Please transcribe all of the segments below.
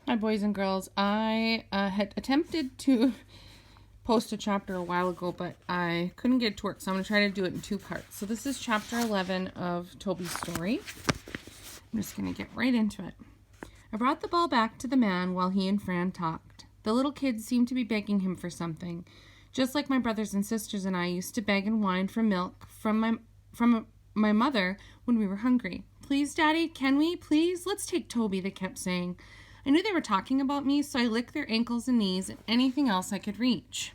Hi, boys and girls. I had attempted to post a chapter a while ago, but I couldn't get it to work, so I'm going to try to do it in two parts. So this is chapter 11 of Toby's story. I'm just going to get right into it. I brought the ball back to the man while he and Fran talked. The little kids seemed to be begging him for something, just like my brothers and sisters and I used to beg and whine for milk from my mother when we were hungry. Please, Daddy, can we? Please, let's take Toby, they kept saying. I knew they were talking about me, so I licked their ankles and knees and anything else I could reach.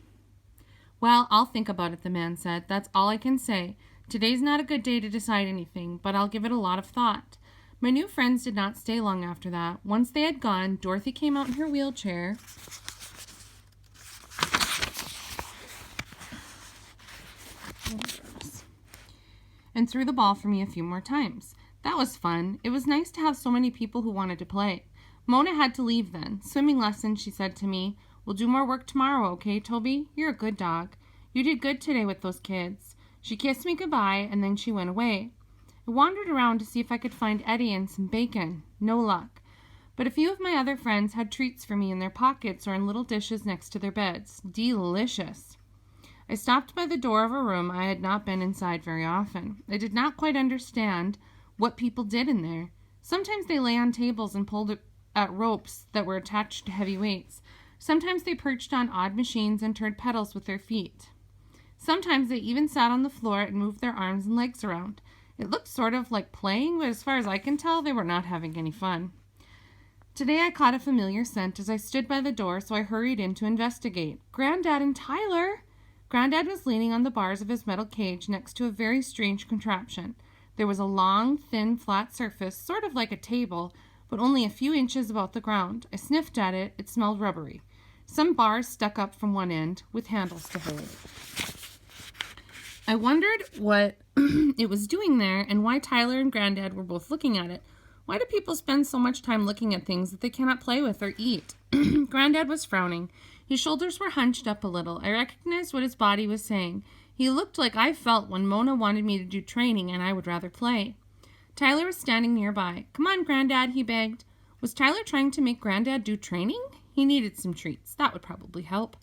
Well, I'll think about it, the man said. That's all I can say. Today's not a good day to decide anything, but I'll give it a lot of thought. My new friends did not stay long after that. Once they had gone, Dorothy came out in her wheelchair and threw the ball for me a few more times. That was fun. It was nice to have so many people who wanted to play. Mona had to leave then. Swimming lesson, she said to me. We'll do more work tomorrow, okay, Toby? You're a good dog. You did good today with those kids. She kissed me goodbye, and then she went away. I wandered around to see if I could find Eddie and some bacon. No luck. But a few of my other friends had treats for me in their pockets or in little dishes next to their beds. Delicious. I stopped by the door of a room I had not been inside very often. I did not quite understand what people did in there. Sometimes they lay on tables and pulled at ropes that were attached to heavy weights. Sometimes they perched on odd machines and turned pedals with their feet. Sometimes they even sat on the floor and moved their arms and legs around. It looked sort of like playing, but as far as I can tell, they were not having any fun. Today I caught a familiar scent as I stood by the door, so I hurried in to investigate. Granddad and Tyler! Granddad was leaning on the bars of his metal cage next to a very strange contraption. There was a long, thin, flat surface, sort of like a table, but only a few inches above the ground. I sniffed at it. It smelled rubbery. Some bars stuck up from one end with handles to hold. I wondered what it was doing there and why Tyler and Granddad were both looking at it. Why do people spend so much time looking at things that they cannot play with or eat? Granddad was frowning. His shoulders were hunched up a little. I recognized what his body was saying. He looked like I felt when Mona wanted me to do training and I would rather play. Tyler was standing nearby. Come on, Granddad, he begged. Was Tyler trying to make Granddad do training? He needed some treats. That would probably help.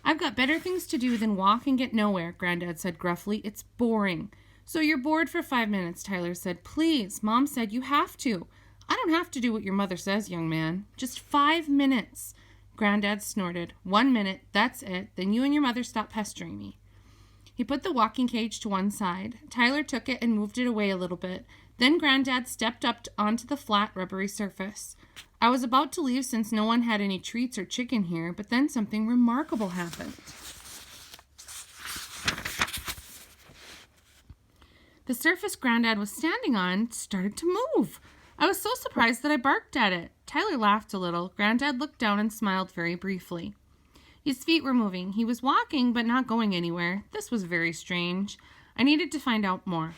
I've got better things to do than walk and get nowhere, Granddad said gruffly. It's boring. So you're bored for 5 minutes, Tyler said. Please, Mom said you have to. I don't have to do what your mother says, young man. Just 5 minutes. Granddad snorted. 1 minute, that's it. Then you and your mother stop pestering me. He put the walking cage to one side. Tyler took it and moved it away a little bit. Then Granddad stepped up onto the flat, rubbery surface. I was about to leave since no one had any treats or chicken here, but then something remarkable happened. The surface Granddad was standing on started to move. I was so surprised that I barked at it. Tyler laughed a little. Granddad looked down and smiled very briefly. His feet were moving. He was walking, but not going anywhere. This was very strange. I needed to find out more.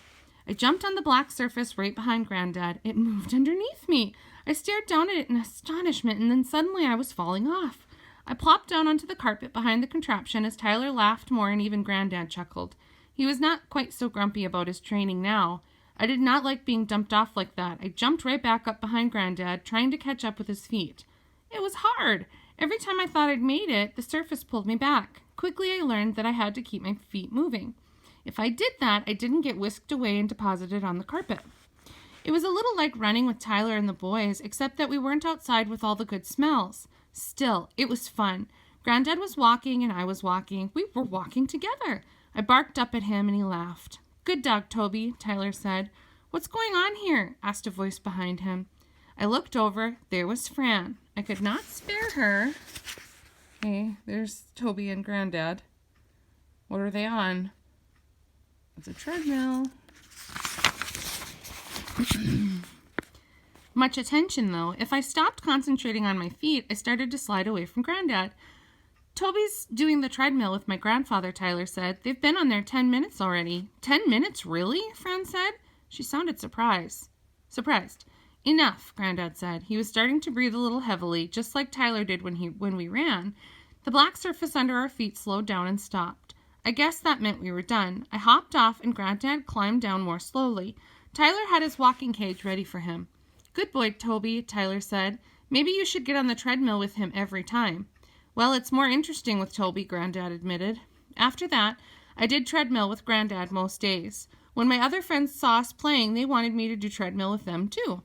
I jumped on the black surface right behind Granddad. It moved underneath me. I stared down at it in astonishment, and then suddenly I was falling off. I plopped down onto the carpet behind the contraption as Tyler laughed more and even Granddad chuckled. He was not quite so grumpy about his training now. I did not like being dumped off like that. I jumped right back up behind Granddad, trying to catch up with his feet. It was hard. Every time I thought I'd made it, the surface pulled me back. Quickly I learned that I had to keep my feet moving. If I did that, I didn't get whisked away and deposited on the carpet. It was a little like running with Tyler and the boys, except that we weren't outside with all the good smells. Still, it was fun. Granddad was walking and I was walking. We were walking together. I barked up at him and he laughed. Good dog, Toby, Tyler said. What's going on here? Asked a voice behind him. I looked over. There was Fran. I could not spare her. Hey, there's Toby and Granddad. What are they on? It's a treadmill. Much attention, though. If I stopped concentrating on my feet, I started to slide away from Granddad. Toby's doing the treadmill with my grandfather, Tyler said. They've been on there 10 minutes already. 10 minutes, really? Fran said. She sounded surprised. Enough, Granddad said. He was starting to breathe a little heavily, just like Tyler did when we ran. The black surface under our feet slowed down and stopped. I guess that meant we were done. I hopped off and Granddad climbed down more slowly. Tyler had his walking cage ready for him. Good boy, Toby, Tyler said. Maybe you should get on the treadmill with him every time. Well, it's more interesting with Toby, Granddad admitted. After that, I did treadmill with Granddad most days. When my other friends saw us playing, they wanted me to do treadmill with them too.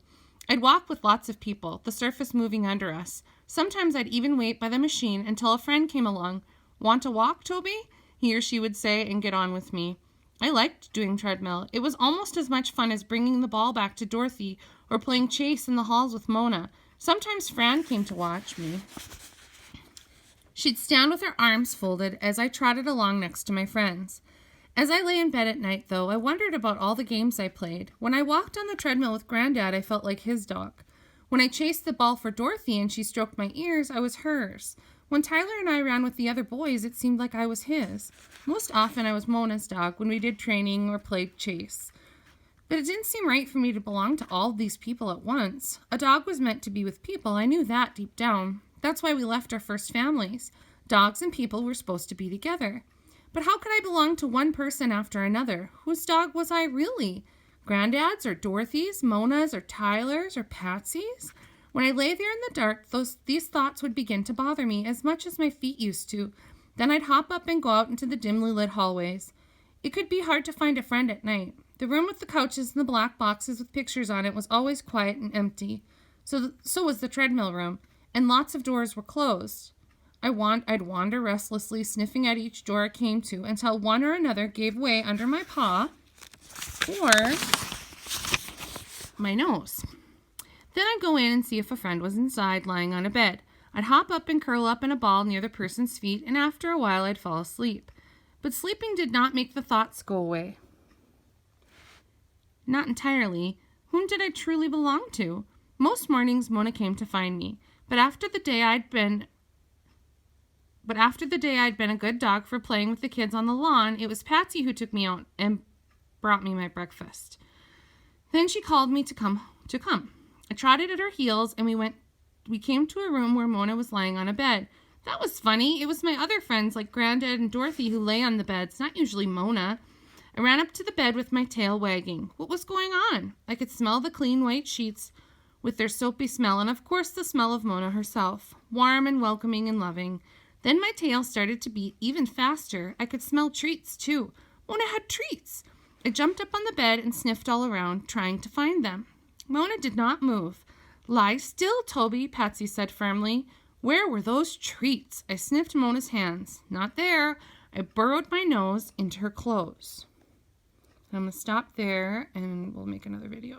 I'd walk with lots of people, the surface moving under us. Sometimes I'd even wait by the machine until a friend came along. Want to walk, Toby? He or she would say and get on with me. I liked doing treadmill. It was almost as much fun as bringing the ball back to Dorothy or playing chase in the halls with Mona. Sometimes Fran came to watch me. She'd stand with her arms folded as I trotted along next to my friends. As I lay in bed at night, though, I wondered about all the games I played. When I walked on the treadmill with Granddad, I felt like his dog. When I chased the ball for Dorothy and she stroked my ears, I was hers. When Tyler and I ran with the other boys, it seemed like I was his. Most often, I was Mona's dog when we did training or played chase. But it didn't seem right for me to belong to all of these people at once. A dog was meant to be with people. I knew that deep down. That's why we left our first families. Dogs and people were supposed to be together. But how could I belong to one person after another? Whose dog was I really? Granddad's or Dorothy's, Mona's or Tyler's or Patsy's? When I lay there in the dark, these thoughts would begin to bother me as much as my feet used to. Then I'd hop up and go out into the dimly lit hallways. It could be hard to find a friend at night. The room with the couches and the black boxes with pictures on it was always quiet and empty. So was the treadmill room, and lots of doors were closed. I'd wander restlessly, sniffing at each door I came to until one or another gave way under my paw or my nose. Then I'd go in and see if a friend was inside, lying on a bed. I'd hop up and curl up in a ball near the person's feet, and after a while I'd fall asleep. But sleeping did not make the thoughts go away. Not entirely. Whom did I truly belong to? Most mornings Mona came to find me, but after the day I'd been a good dog for playing with the kids on the lawn, it was Patsy who took me out and brought me my breakfast. Then she called me to come. I trotted at her heels, and we came to a room where Mona was lying on a bed. That was funny. It was my other friends like Granddad and Dorothy who lay on the beds, not usually Mona. I ran up to the bed with my tail wagging. What was going on? I could smell the clean white sheets with their soapy smell, and of course the smell of Mona herself, warm and welcoming and loving. Then my tail started to beat even faster. I could smell treats, too. Mona had treats. I jumped up on the bed and sniffed all around, trying to find them. Mona did not move. Lie still, Toby, Patsy said firmly. Where were those treats? I sniffed Mona's hands. Not there. I burrowed my nose into her clothes. I'm going to stop there, and we'll make another video.